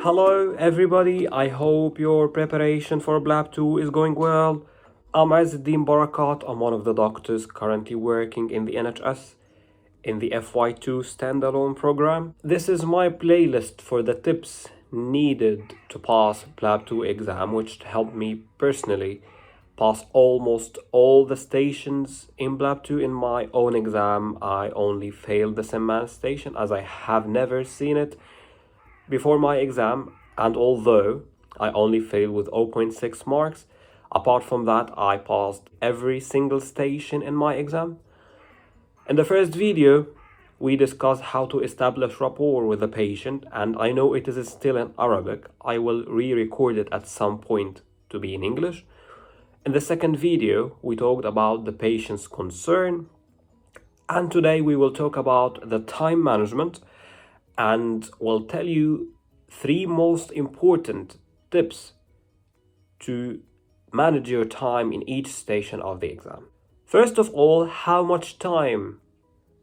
Hello everybody, I hope your preparation for Plab 2 is going well. I'm Azzeddin Barakat, I'm one of the doctors currently working in the NHS in the FY2 standalone program. This is my playlist for the tips needed to pass Plab 2 exam, which helped me personally pass almost all the stations in Plab 2. In my own exam, I only failed the Semman station as I have never seen it before my exam, and although I only failed with 0.6 marks, apart from that I passed every single station in my exam. In the first video, we discussed how to establish rapport with the patient, and I know it is still in Arabic. I will re-record it at some point to be in English. In the second video, we talked about the patient's concern, and today we will talk about the time management and will tell you 3 most important tips to manage your time in each station of the exam. First of all, how much time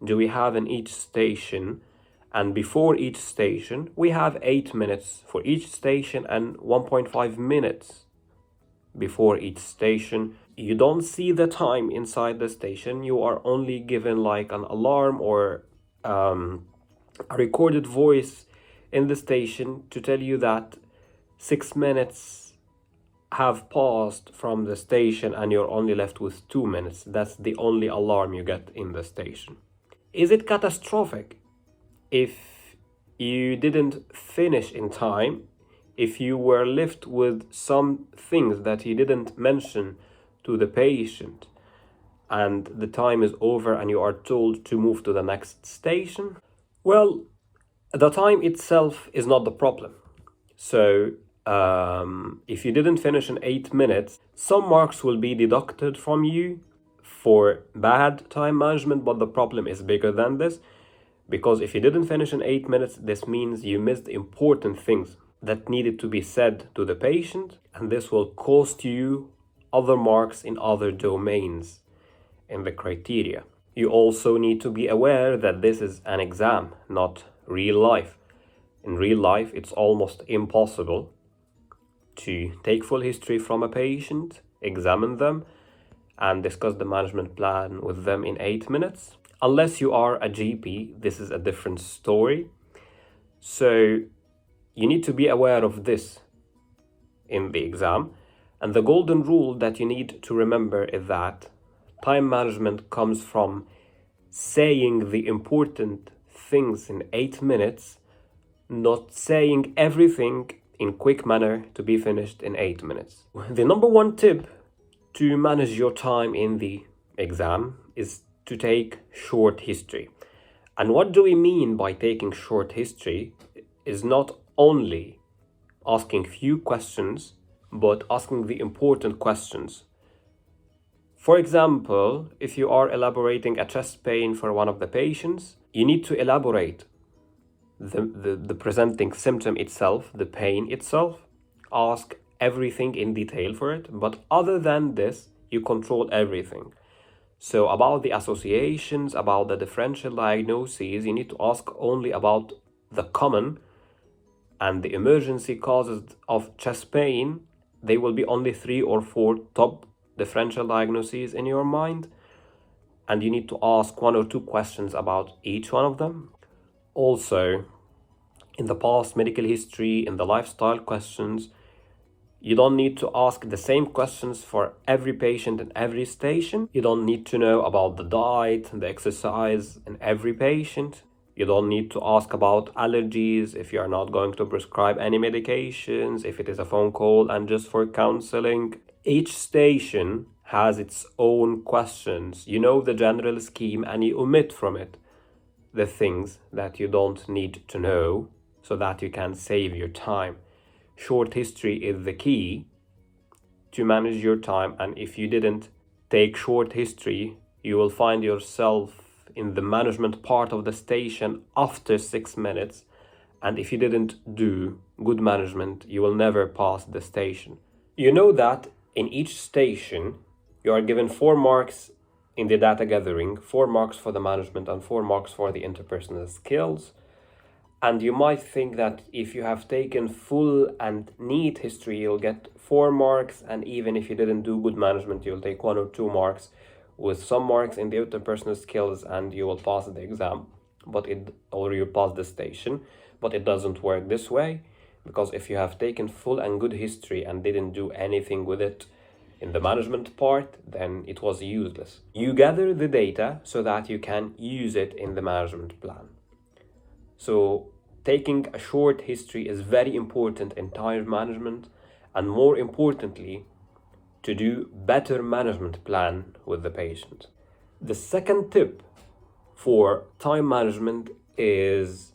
do we have in each station? And before each station, we have 8 minutes for each station and 1.5 minutes before each station. You don't see the time inside the station. You are only given like an alarm or a recorded voice in the station to tell you that 6 minutes have passed from the station and you're only left with 2 minutes. That's the only alarm you get in the station. Is it catastrophic if you didn't finish in time, if you were left with some things that you didn't mention to the patient and the time is over and you are told to move to the next station? Well, the time itself is not the problem. So if you didn't finish in 8 minutes, some marks will be deducted from you for bad time management, but the problem is bigger than this, because if you didn't finish in 8 minutes, this means you missed important things that needed to be said to the patient, and this will cost you other marks in other domains in the criteria. You also need to be aware that this is an exam, not real life. In real life, it's almost impossible to take full history from a patient, examine them, and discuss the management plan with them in 8 minutes. Unless you are a GP, this is a different story. So you need to be aware of this in the exam. And the golden rule that you need to remember is that time management comes from saying the important things in 8 minutes, not saying everything in quick manner to be finished in 8 minutes. The number one tip to manage your time in the exam is to take short history. And what do we mean by taking short history is not only asking few questions, but asking the important questions. For example, if you are elaborating a chest pain for one of the patients, you need to elaborate the presenting symptom itself, the pain itself, ask everything in detail for it, but other than this, you control everything. So about the associations, about the differential diagnoses, you need to ask only about the common and the emergency causes of chest pain. They will be only 3 or 4 top differential diagnoses in your mind, and you need to ask 1 or 2 questions about each one of them. Also, in the past medical history, in the lifestyle questions, you don't need to ask the same questions for every patient in every station. You don't need to know about the diet and the exercise in every patient. You don't need to ask about allergies if you are not going to prescribe any medications, if it is a phone call and just for counseling. Each station has its own questions. You know the general scheme and you omit from it the things that you don't need to know so that you can save your time. Short history is the key to manage your time, and if you didn't take short history, you will find yourself in the management part of the station after 6 minutes, and if you didn't do good management, you will never pass the station. You know that in each station, you are given 4 marks in the data gathering, 4 marks for the management and 4 marks for the interpersonal skills. And you might think that if you have taken full and neat history, you'll get 4 marks, and even if you didn't do good management, you'll take 1 or 2 marks, with some marks in the interpersonal skills, and you will pass the exam, or you pass the station. But it doesn't work this way, because if you have taken full and good history and didn't do anything with it in the management part, then it was useless. You gather the data so that you can use it in the management plan. So taking a short history is very important in time management, and more importantly, to do better management plan with the patient. The second tip for time management is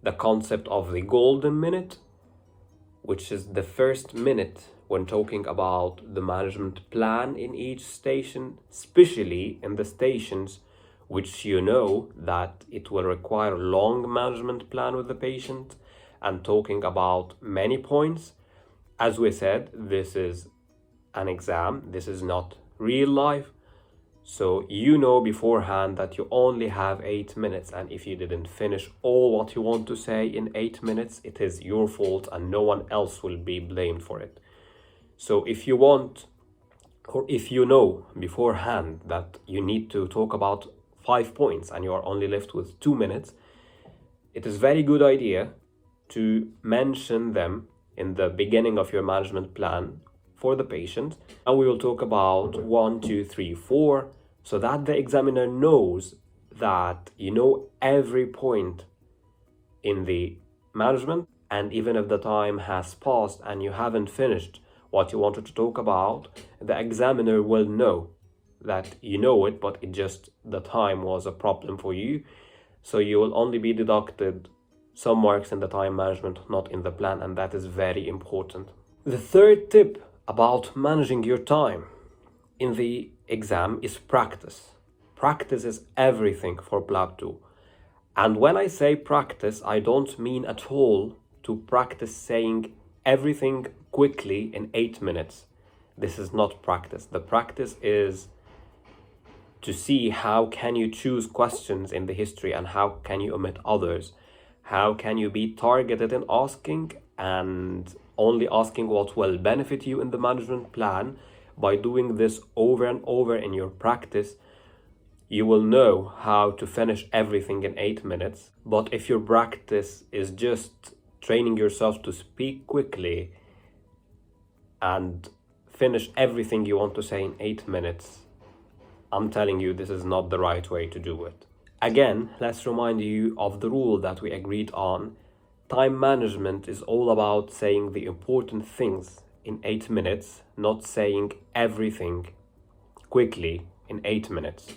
the concept of the golden minute, which is the first minute when talking about the management plan in each station, especially in the stations which you know that it will require long management plan with the patient and talking about many points. As we said, this is an exam, this is not real life. So you know beforehand that you only have 8 minutes, and if you didn't finish all what you want to say in 8 minutes, it is your fault and no one else will be blamed for it. So if you want, or if you know beforehand that you need to talk about 5 points and you are only left with 2 minutes, it is very good idea to mention them in the beginning of your management plan for the patient. And we will talk about 1, 2, 3, 4, so that the examiner knows that you know every point in the management. And even if the time has passed and you haven't finished what you wanted to talk about, the examiner will know that you know it, but it just, the time was a problem for you. So you will only be deducted some marks in the time management, not in the plan, and that is very important. The third tip about managing your time in the exam is practice. Practice is everything for Plab 2. And when I say practice, I don't mean at all to practice saying everything quickly in 8 minutes. This is not practice. The practice is to see how can you choose questions in the history and how can you omit others. How can you be targeted in asking and only asking what will benefit you in the management plan. By doing this over and over in your practice, you will know how to finish everything in 8 minutes. But if your practice is just training yourself to speak quickly and finish everything you want to say in 8 minutes, I'm telling you, this is not the right way to do it. Again, let's remind you of the rule that we agreed on. Time management is all about saying the important things in 8 minutes, not saying everything quickly in 8 minutes.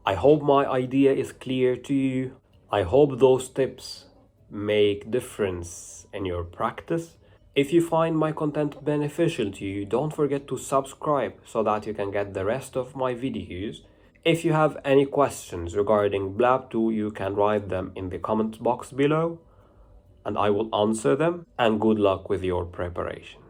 I hope my idea is clear to you. I hope those tips make difference in your practice. If you find my content beneficial to you, don't forget to subscribe so that you can get the rest of my videos. If you have any questions regarding Plab 2, you can write them in the comment box below and I will answer them. And good luck with your preparation.